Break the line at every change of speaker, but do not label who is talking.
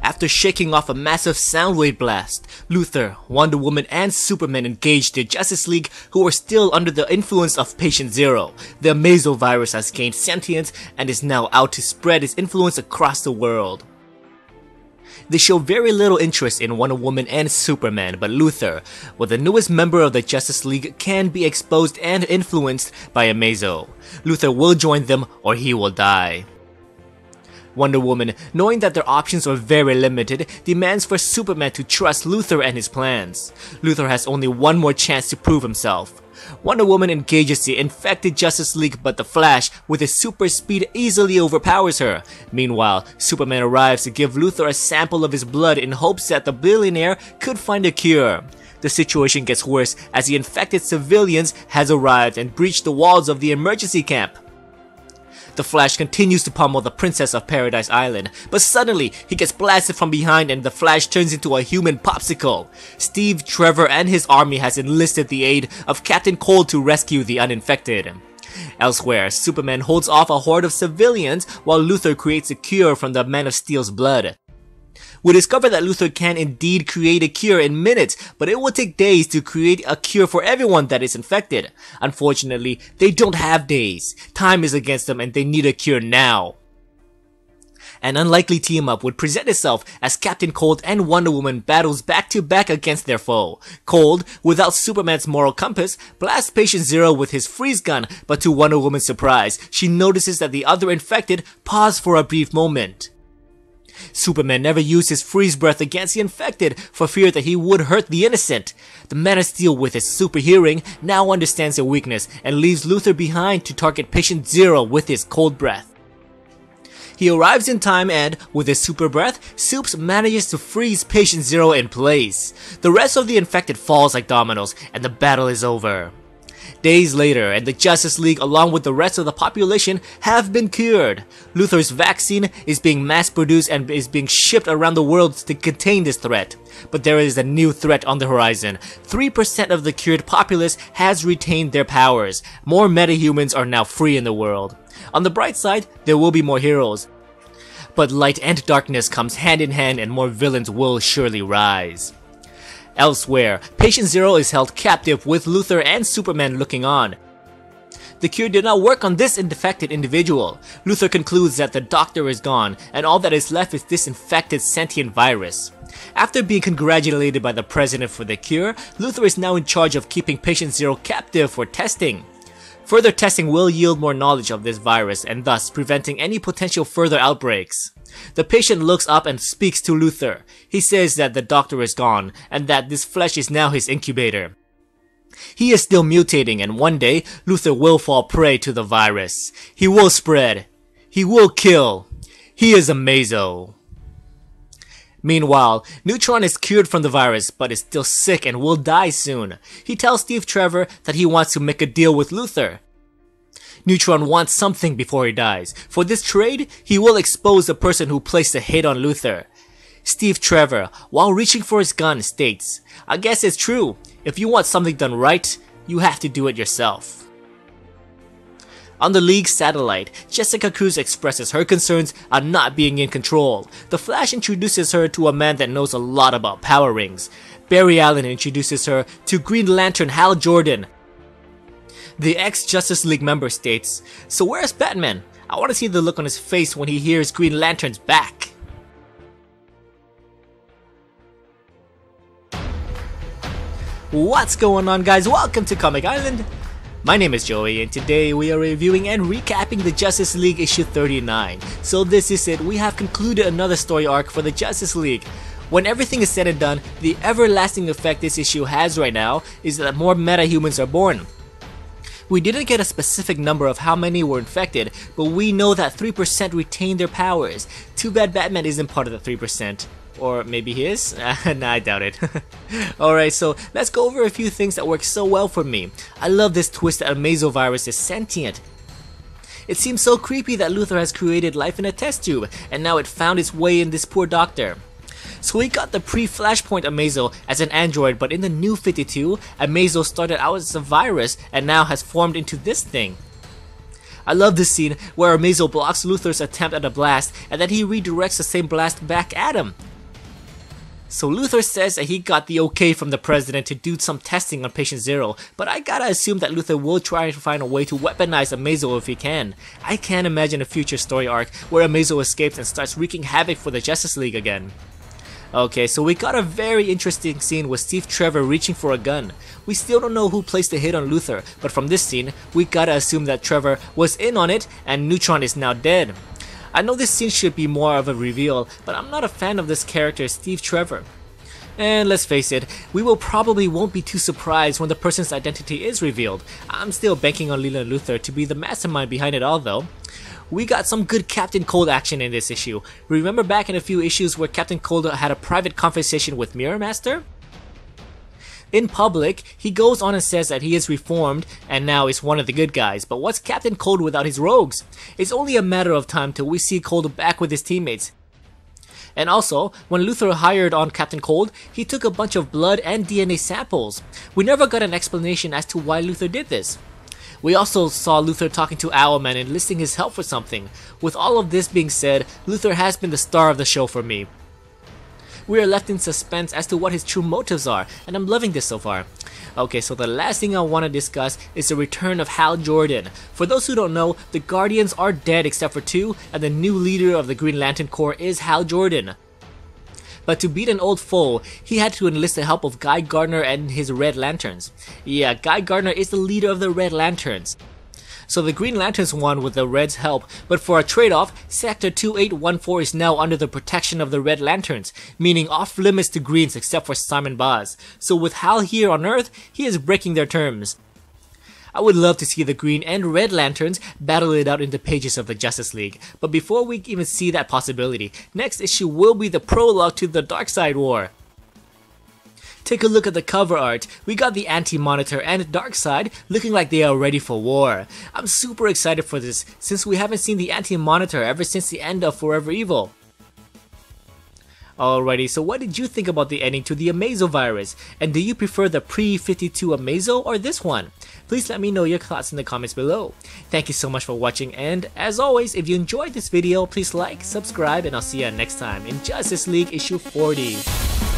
After shaking off a massive soundwave blast, Luthor, Wonder Woman, and Superman engaged the Justice League, who are still under the influence of Patient Zero. The Amazo virus has gained sentience and is now out to spread its influence across the world. They show very little interest in Wonder Woman and Superman, but Luthor, with the newest member of the Justice League, can be exposed and influenced by Amazo. Luthor will join them or he will die. Wonder Woman, knowing that their options are very limited, demands for Superman to trust Luthor and his plans. Luthor has only one more chance to prove himself. Wonder Woman engages the infected Justice League, but the Flash, with his super speed, easily overpowers her. Meanwhile, Superman arrives to give Luthor a sample of his blood in hopes that the billionaire could find a cure. The situation gets worse as the infected civilians has arrived and breached the walls of the emergency camp. The Flash continues to pummel the Princess of Paradise Island, but suddenly he gets blasted from behind and the Flash turns into a human popsicle. Steve Trevor and his army has enlisted the aid of Captain Cold to rescue the uninfected. Elsewhere, Superman holds off a horde of civilians while Luthor creates a cure from the Man of Steel's blood. We discover that Luthor can indeed create a cure in minutes, but it will take days to create a cure for everyone that is infected. Unfortunately, they don't have days. Time is against them and they need a cure now. An unlikely team-up would present itself as Captain Cold and Wonder Woman battles back-to-back against their foe. Cold, without Superman's moral compass, blasts Patient Zero with his freeze gun, but to Wonder Woman's surprise, she notices that the other infected pause for a brief moment. Superman never used his freeze breath against the infected for fear that he would hurt the innocent. The Man of Steel, with his super hearing, now understands their weakness and leaves Luthor behind to target Patient Zero with his cold breath. He arrives in time and, with his super breath, Supes manages to freeze Patient Zero in place. The rest of the infected falls like dominoes and the battle is over. Days later, and the Justice League along with the rest of the population have been cured. Luthor's vaccine is being mass-produced and is being shipped around the world to contain this threat. But there is a new threat on the horizon. 3% of the cured populace has retained their powers. More metahumans are now free in the world. On the bright side, there will be more heroes. But light and darkness comes hand in hand and more villains will surely rise. Elsewhere, Patient Zero is held captive with Luthor and Superman looking on. The cure did not work on this infected individual. Luthor concludes that the doctor is gone and all that is left is this infected sentient virus. After being congratulated by the president for the cure, Luthor is now in charge of keeping Patient Zero captive for testing. Further testing will yield more knowledge of this virus and thus preventing any potential further outbreaks. The patient looks up and speaks to Luthor. He says that the doctor is gone and that this flesh is now his incubator. He is still mutating and one day Luthor will fall prey to the virus. He will spread. He will kill. He is Amazo. Meanwhile, Neutron is cured from the virus but is still sick and will die soon. He tells Steve Trevor that he wants to make a deal with Luthor. Neutron wants something before he dies. For this trade, he will expose the person who placed a hit on Luthor. Steve Trevor, while reaching for his gun, states, "I guess it's true. If you want something done right, you have to do it yourself." On the League satellite, Jessica Cruz expresses her concerns on not being in control. The Flash introduces her to a man that knows a lot about power rings. Barry Allen introduces her to Green Lantern Hal Jordan. The ex-Justice League member states, "So where's Batman? I want to see the look on his face when he hears Green Lantern's back." What's going on, guys? Welcome to Comic Island. My name is Joey and today we are reviewing and recapping the Justice League issue 39. So this is it, we have concluded another story arc for the Justice League. When everything is said and done, the everlasting effect this issue has right now is that more metahumans are born. We didn't get a specific number of how many were infected, but we know that 3% retained their powers. Too bad Batman isn't part of the 3%. Or maybe he is? Nah, I doubt it. Alright, so let's go over a few things that work so well for me. I love this twist that Amazo virus is sentient. It seems so creepy that Luthor has created life in a test tube, and now it found its way in this poor doctor. So we got the pre-Flashpoint Amazo as an android, but in the new 52, Amazo started out as a virus and now has formed into this thing. I love this scene where Amazo blocks Luthor's attempt at a blast and then he redirects the same blast back at him. So Luthor says that he got the okay from the president to do some testing on Patient Zero, but I gotta assume that Luthor will try to find a way to weaponize Amazo if he can. I can't imagine a future story arc where Amazo escapes and starts wreaking havoc for the Justice League again. Okay, so we got a very interesting scene with Steve Trevor reaching for a gun. We still don't know who placed the hit on Luthor, but from this scene, we gotta assume that Trevor was in on it and Neutron is now dead. I know this scene should be more of a reveal, but I'm not a fan of this character, Steve Trevor. And let's face it, we probably won't be too surprised when the person's identity is revealed. I'm still banking on Leland Luthor to be the mastermind behind it all though. We got some good Captain Cold action in this issue. Remember back in a few issues where Captain Cold had a private conversation with Mirror Master? In public, he goes on and says that he is reformed and now is one of the good guys, but what's Captain Cold without his rogues? It's only a matter of time till we see Cold back with his teammates. And also, when Luthor hired on Captain Cold, he took a bunch of blood and DNA samples. We never got an explanation as to why Luthor did this. We also saw Luthor talking to Owlman and enlisting his help for something. With all of this being said, Luthor has been the star of the show for me. We are left in suspense as to what his true motives are, and I'm loving this so far. Okay, so the last thing I want to discuss is the return of Hal Jordan. For those who don't know, the Guardians are dead except for two, and the new leader of the Green Lantern Corps is Hal Jordan. But to beat an old foe, he had to enlist the help of Guy Gardner and his Red Lanterns. Yeah, Guy Gardner is the leader of the Red Lanterns. So the Green Lanterns won with the Reds' help, but for a trade-off, Sector 2814 is now under the protection of the Red Lanterns, meaning off-limits to Greens except for Simon Baz. So with Hal here on Earth, he is breaking their terms. I would love to see the Green and Red Lanterns battle it out in the pages of the Justice League, but before we even see that possibility, next issue will be the prologue to the Darkseid War. Take a look at the cover art. We got the Anti-Monitor and Darkseid looking like they are ready for war. I'm super excited for this since we haven't seen the Anti-Monitor ever since the end of Forever Evil. Alrighty, so what did you think about the ending to the Amazo virus? And do you prefer the pre-52 Amazo or this one? Please let me know your thoughts in the comments below. Thank you so much for watching, and as always, if you enjoyed this video, please like, subscribe, and I'll see you next time in Justice League issue 40.